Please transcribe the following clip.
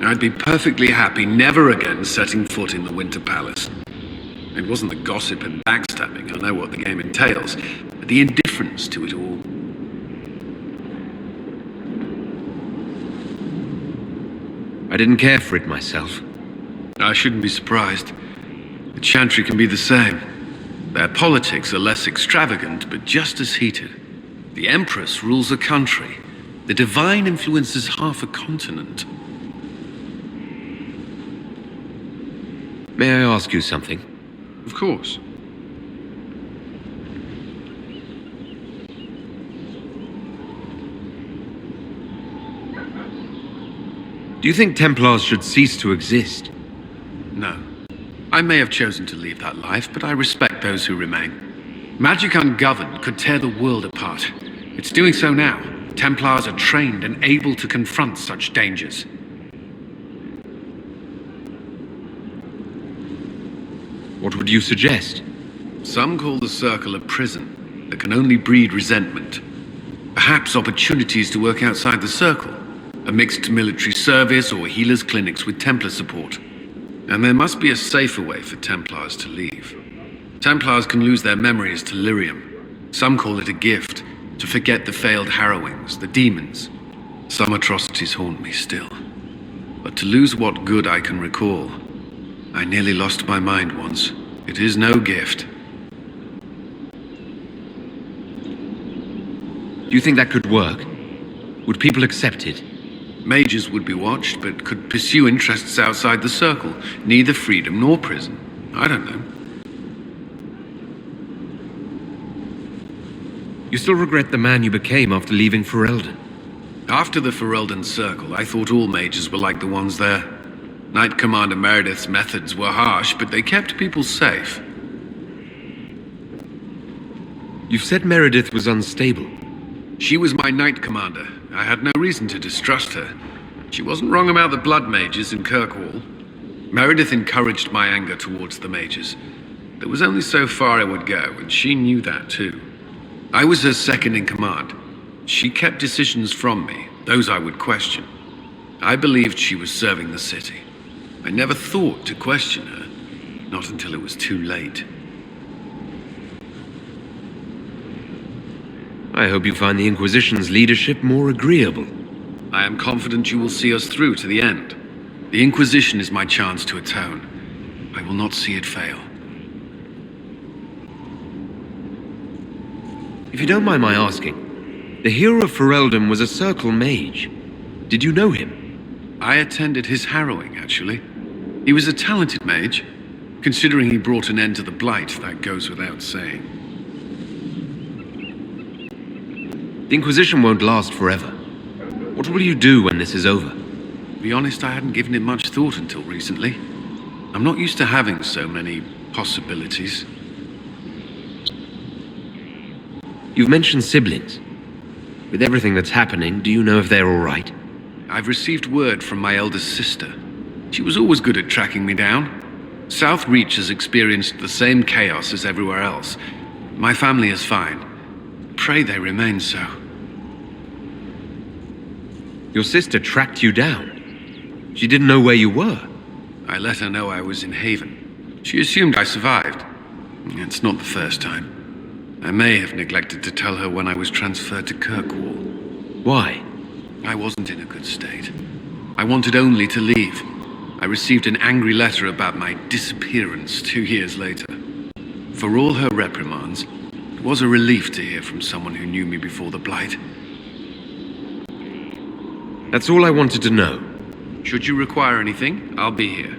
I'd be perfectly happy never again setting foot in the Winter Palace. It wasn't the gossip and backstabbing, I know what the game entails, but the indifference to it all. I didn't care for it myself. I shouldn't be surprised. The Chantry can be the same. Their politics are less extravagant, but just as heated. The Empress rules a country. The Divine influences half a continent. May I ask you something? Of course. Do you think Templars should cease to exist? No. I may have chosen to leave that life, but I respect those who remain. Magic ungoverned could tear the world apart. It's doing so now. Templars are trained and able to confront such dangers. What would you suggest? Some call the Circle a prison that can only breed resentment. Perhaps opportunities to work outside the Circle. A mixed military service or healers' clinics with Templar support. And there must be a safer way for Templars to leave. Templars can lose their memories to lyrium. Some call it a gift, to forget the failed harrowings, the demons. Some atrocities haunt me still. But to lose what good I can recall, I nearly lost my mind once. It is no gift. Do you think that could work? Would people accept it? Mages would be watched, but could pursue interests outside the Circle. Neither freedom nor prison. I don't know. You still regret the man you became after leaving Ferelden? After the Ferelden Circle, I thought all mages were like the ones there. Knight Commander Meredith's methods were harsh, but they kept people safe. You've said Meredith was unstable. She was my Knight Commander. I had no reason to distrust her. She wasn't wrong about the Blood Mages in Kirkwall. Meredith encouraged my anger towards the mages. There was only so far I would go, and she knew that too. I was her second in command. She kept decisions from me, those I would question. I believed she was serving the city. I never thought to question her, not until it was too late. I hope you find the Inquisition's leadership more agreeable. I am confident you will see us through to the end. The Inquisition is my chance to atone. I will not see it fail. If you don't mind my asking, the hero of Ferelden was a Circle mage. Did you know him? I attended his harrowing, actually. He was a talented mage. Considering he brought an end to the Blight, that goes without saying. The Inquisition won't last forever. What will you do when this is over? To be honest, I hadn't given it much thought until recently. I'm not used to having so many possibilities. You've mentioned siblings. With everything that's happening, do you know if they're all right? I've received word from my eldest sister. She was always good at tracking me down. South Reach has experienced the same chaos as everywhere else. My family is fine. Pray they remain so. Your sister tracked you down. She didn't know where you were. I let her know I was in Haven. She assumed I survived. It's not the first time. I may have neglected to tell her when I was transferred to Kirkwall. Why? I wasn't in a good state. I wanted only to leave. I received an angry letter about my disappearance 2 years later. For all her reprimands, it was a relief to hear from someone who knew me before the Blight. That's all I wanted to know. Should you require anything, I'll be here.